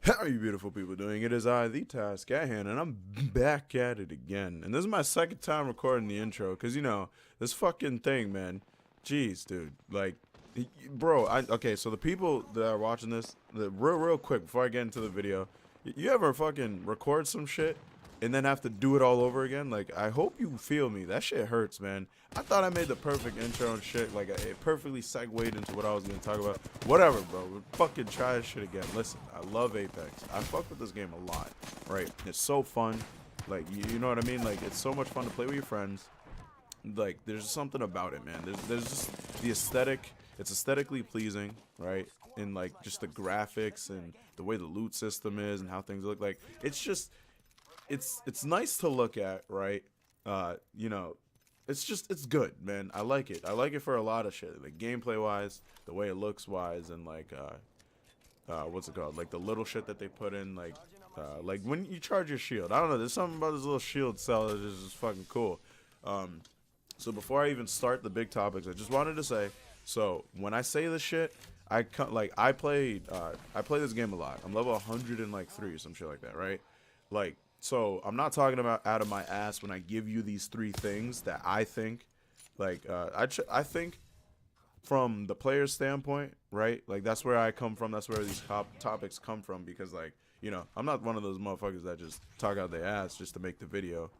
How are you beautiful people doing? It is I, the task at hand, and I'm back at it again. And this is my second time recording the intro, because, this fucking thing, man. Jeez, dude. Like, bro, okay, so the people that are watching this, real quick, before I get into the video, you ever fucking record some shit and then have to do it all over again? Like, I hope you feel me. That shit hurts, man. I thought I made the perfect intro and shit. Like, it perfectly segued into what I was going to talk about. Whatever, bro. We'll fucking try this shit again. Listen, I love Apex. I fuck with this game a lot, right? It's so fun. Like, you know what I mean? Like, it's so much fun to play with your friends. Like, there's something about it, man. There's just the aesthetic. It's aesthetically pleasing, right? And, like, just the graphics and the way the loot system is and how things look. Like, it's just... It's nice to look at, right? You know, it's good, man. I like it. I like it for a lot of shit. Like gameplay wise, the way it looks wise, and like what's it called? Like the little shit that they put in, like when you charge your shield. I don't know. There's something about this little shield cell that is just fucking cool. So before I even start the big topics, I just wanted to say. So when I say this shit, I play this game a lot. I'm level 103 or some shit like that, right? Like. So I'm not talking about out of my ass when I give you these three things that I think, like I think from the player's standpoint, right? Like that's where I come from. That's where these topics come from because like I'm not one of those motherfuckers that just talk out their ass just to make the video.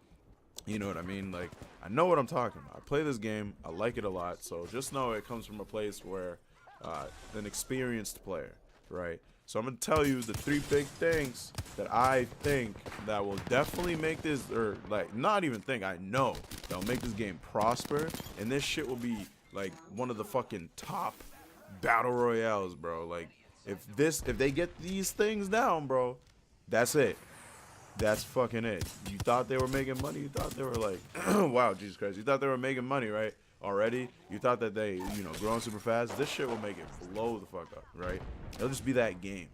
You know what I mean? Like I know what I'm talking about. I play this game. I like it a lot. So just know it comes from a place where an experienced player, right? So I'm going to tell you the three big things that I think that will definitely make this, or like not even think, I know that will make this game prosper. And this shit will be like one of the fucking top battle royales, bro. Like if they get these things down, bro, that's it. That's fucking it. You thought they were making money? You thought they were like, wow, Jesus Christ. You thought they were making money, right? Already? You thought that they, growing super fast? This shit will make it blow the fuck up, right? It'll just be that game.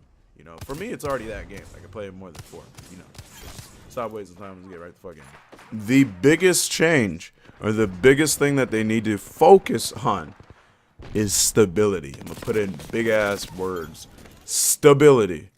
For me, it's already that game. I can play it more than four. Stop wasting time. Let's get right the fuck in. The biggest change, or the biggest thing that they need to focus on, is stability. I'm gonna put it in big ass words. Stability.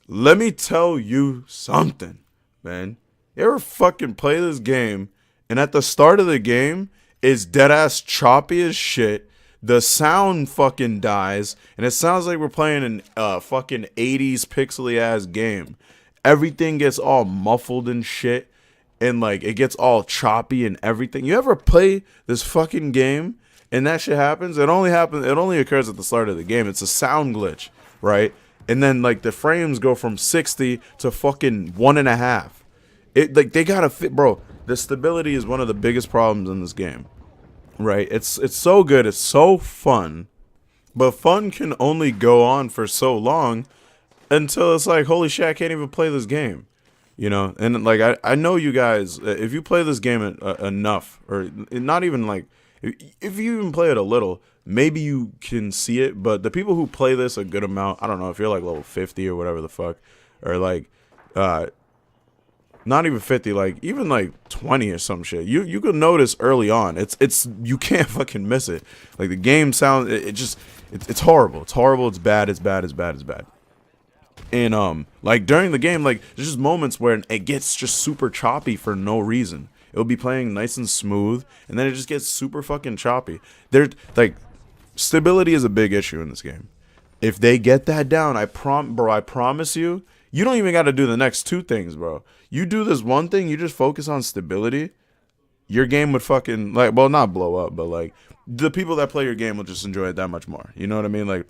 Let me tell you something, man. You ever fucking play this game, and at the start of the game, it's dead ass choppy as shit. The sound fucking dies, and it sounds like we're playing an fucking 80s pixely ass game. Everything gets all muffled and shit, and like it gets all choppy and everything. You ever play this fucking game and that shit happens? It only occurs at the start of the game. It's a sound glitch, right? And then like the frames go from 60 to fucking 1.5. It like they gotta fit, bro. The stability is one of the biggest problems in this game, right? It's so good, it's so fun, but fun can only go on for so long until it's like, holy shit, I can't even play this game, And like I know you guys, if you play this game enough, or not even like, if you even play it a little, maybe you can see it. But the people who play this a good amount, I don't know if you're like level 50 or whatever the fuck, or like not even 50, like even like 20 or some shit. You could notice early on. It's you can't fucking miss it. Like the game sounds, it's horrible. It's horrible. It's bad. It's bad. It's bad. It's bad. And like during the game, like there's just moments where it gets just super choppy for no reason. It'll be playing nice and smooth, and then it just gets super fucking choppy. There, like stability is a big issue in this game. If they get that down, I promise you. You don't even got to do the next two things, bro. You do this one thing, you just focus on stability, your game would fucking, like, well, not blow up, but, like, the people that play your game will just enjoy it that much more. You know what I mean? Like,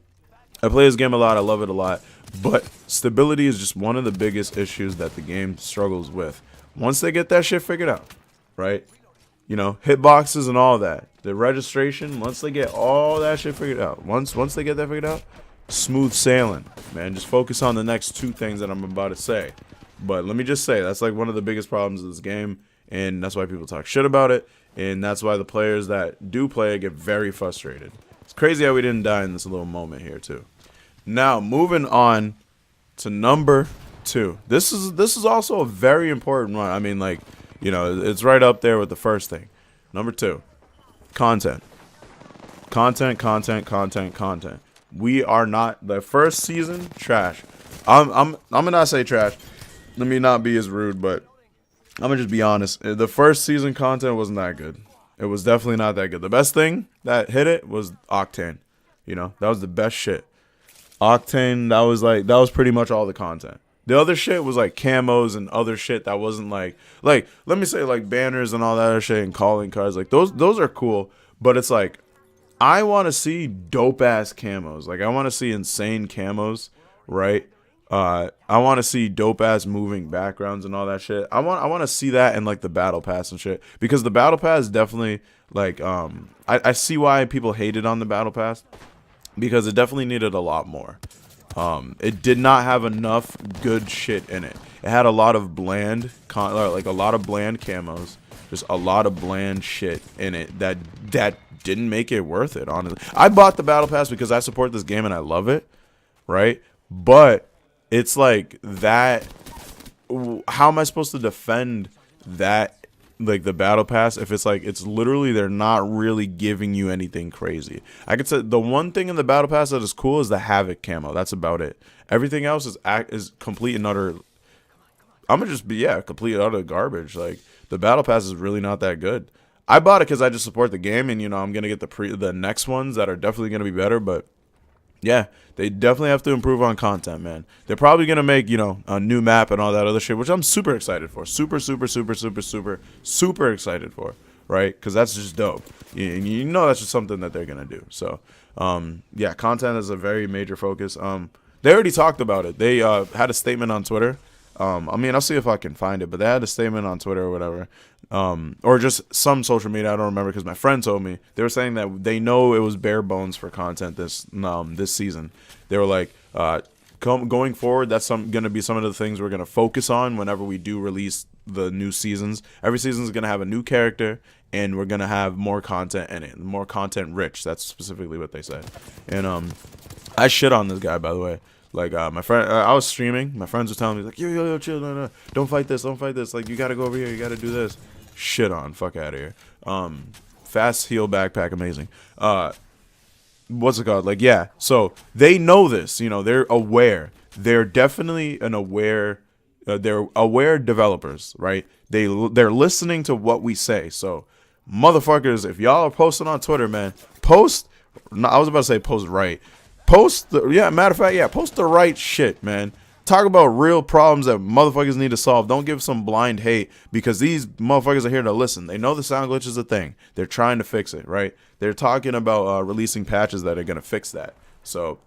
I play this game a lot, I love it a lot, but stability is just one of the biggest issues that the game struggles with. Once they get that shit figured out, right? Hitboxes and all that. The registration, once they get all that shit figured out, once they get that figured out, smooth sailing, man. Just focus on the next two things that I'm about to say. But let me just say, that's like one of the biggest problems of this game, and that's why people talk shit about it, and that's why the players that do play it get very frustrated. It's crazy how we didn't die in this little moment here too. Now, moving on to number 2. This is also a very important one. I mean, like, it's right up there with the first thing. Number 2, content. Content. We are not, the first season, trash. I'm gonna not say trash. Let me not be as rude, but I'm gonna just be honest. The first season content wasn't that good. It was definitely not that good. The best thing that hit it was Octane. You know, that was the best shit. Octane, that was pretty much all the content. The other shit was like camos and other shit that wasn't like let me say like banners and all that other shit and calling cards. Like those are cool, but it's like I want to see dope ass camos. Like I want to see insane camos, right? I want to see dope ass moving backgrounds and all that shit. I want to see that in like the battle pass and shit, because the battle pass definitely like I see why people hated on the battle pass, because it definitely needed a lot more. It did not have enough good shit in it. It had a lot of bland like a lot of bland camos, just a lot of bland shit in it that didn't make it worth it, honestly. I bought the battle pass because I support this game and I love it, right? But it's like that, how am I supposed to defend that, like the battle pass, if it's like it's literally they're not really giving you anything crazy? I could say the one thing in the battle pass that is cool is the Havoc camo. That's about it. Everything else is complete and utter. I'm gonna just be complete and utter garbage. Like the battle pass is really not that good. I bought it because I just support the game, and I'm gonna get the next ones that are definitely gonna be better. But yeah, they definitely have to improve on content, man. They're probably going to make, a new map and all that other shit, which I'm super excited for. Super, super, super, super, super, super excited for, right? Because that's just dope. You know that's just something that they're going to do. So, yeah, content is a very major focus. They already talked about it. They had a statement on Twitter. I'll see if I can find it, but they had a statement on Twitter or whatever, or just some social media. I don't remember because my friend told me. They were saying that they know it was bare bones for content this season. They were like, going forward, that's going to be some of the things we're going to focus on whenever we do release the new seasons. Every season is going to have a new character, and we're going to have more content in it, more content rich. That's specifically what they said. And I shit on this guy, by the way. Like, my friend, I was streaming. My friends were telling me, like, yo, chill, no. Don't fight this. Like, you got to go over here. You got to do this. Shit on. Fuck out of here. Fast heal backpack. Amazing. What's it called? Like, yeah. So, they know this. They're aware. They're definitely they're aware developers, right? They're listening to what we say. So, motherfuckers, if y'all are posting on Twitter, man, post. No, I was about to say post right. Post matter of fact, post the right shit, man. Talk about real problems that motherfuckers need to solve. Don't give some blind hate, because these motherfuckers are here to listen. They know the sound glitch is a thing. They're trying to fix it, right? They're talking about releasing patches that are going to fix that. So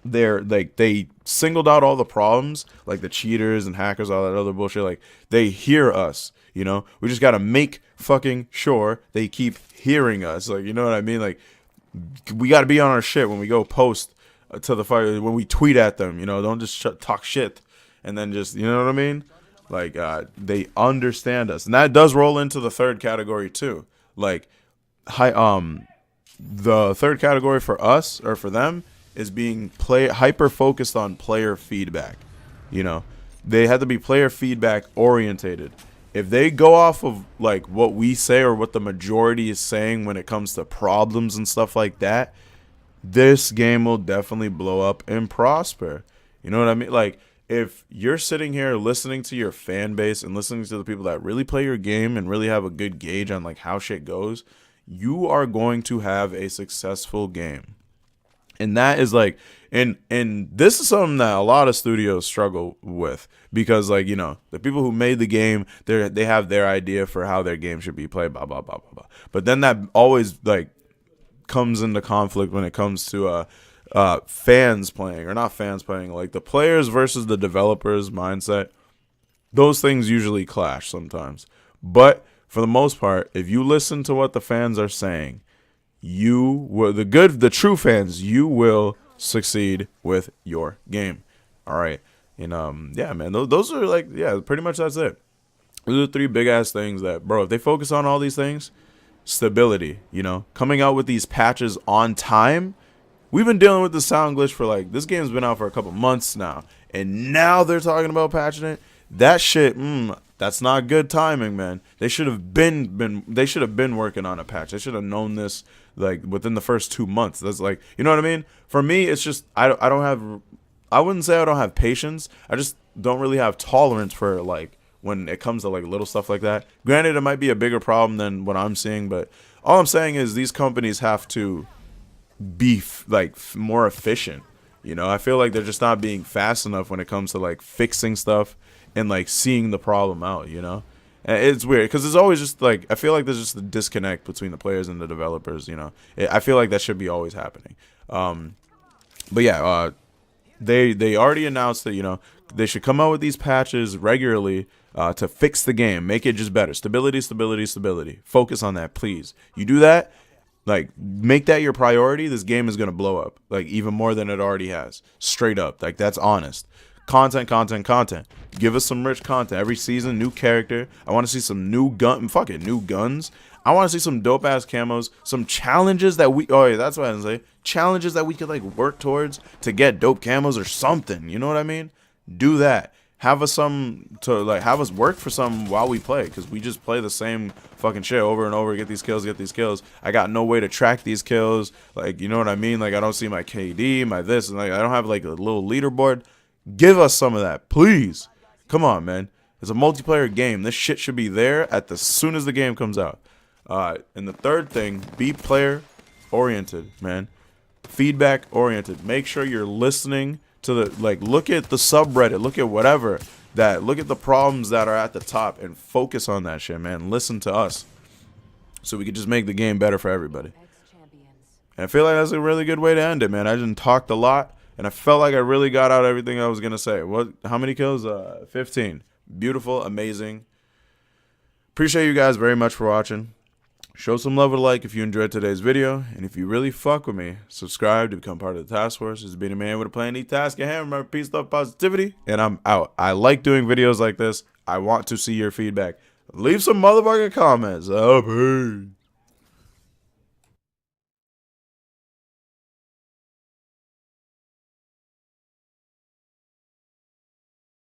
they singled out all the problems, like the cheaters and hackers, all that other bullshit. Like, they hear us, We just got to make fucking sure they keep hearing us. Like, you know what I mean? Like, we got to be on our shit when we go post to the fire, when we tweet at them, don't just talk shit and then just, you know what I mean? Like, they understand us. And that does roll into the third category too. Like, the third category for us, or for them, is being hyper focused on player feedback. They have to be player feedback orientated. If they go off of like what we say or what the majority is saying when it comes to problems and stuff like that, this game will definitely blow up and prosper. You know what I mean? Like, if you're sitting here listening to your fan base and listening to the people that really play your game and really have a good gauge on like how shit goes, you are going to have a successful game. And that is like, and this is something that a lot of studios struggle with, because like, the people who made the game, they have their idea for how their game should be played, blah, blah, blah, blah, blah. But then that always like comes into conflict when it comes to fans playing, or not fans playing, like the players versus the developers mindset. Those things usually clash sometimes. But for the most part, if you listen to what the fans are saying, the true fans, you will succeed with your game. All right. And yeah, man, those are like, pretty much that's it. Those are three big ass things that, bro, if they focus on all these things, stability, coming out with these patches on time. We've been dealing with the sound glitch for like, this game's been out for a couple months now, and now they're talking about patching it. That shit, that's not good timing, man. They should have been working on a patch. They should have known this like within the first 2 months. That's like, you know what I mean? For me, it's just I don't have I wouldn't say I don't have patience. I just don't really have tolerance for like when it comes to like little stuff like that. Granted, it might be a bigger problem than what I'm seeing, but all I'm saying is these companies have to be more efficient. You know, I feel like they're just not being fast enough when it comes to like fixing stuff and like seeing the problem out. You know, and it's weird because it's always just like I feel like there's just a disconnect between the players and the developers. You know, I feel like that should be always happening. But yeah, they already announced that they should come out with these patches regularly to fix the game, make it just better. Stability, stability, stability. Focus on that, please. You do that, like make that your priority. This game is gonna blow up, like even more than it already has. Straight up, like that's honest. Content, content, content. Give us some rich content every season. New character. I want to see some new new guns. I want to see some dope ass camos. Some challenges that we. Oh yeah, that's what I was say. Challenges that we could like work towards to get dope camos or something. You know what I mean? Do that. Have us have us work for some while we play, because we just play the same fucking shit over and over. Get these kills, get these kills. I got no way to track these kills. Like, you know what I mean? Like, I don't see my KD, my this, and like I don't have like a little leaderboard. Give us some of that, please. Come on, man. It's a multiplayer game. This shit should be there as soon as the game comes out. And the third thing, be player oriented, man. Feedback oriented. Make sure you're listening to look at the subreddit, look at whatever look at the problems that are at the top and focus on that shit, man. Listen to us so we can just make the game better for everybody. And I feel like that's a really good way to end it, man. I just talked a lot and I felt like I really got out everything I was gonna say. How many kills? 15. Beautiful, amazing. Appreciate you guys very much for watching. Show some love with a like if you enjoyed today's video. And if you really fuck with me, subscribe to become part of the task force. This has been a man with a plan, task at hand. Remember, peace, love, positivity. And I'm out. I like doing videos like this. I want to see your feedback. Leave some motherfucking comments. Peace.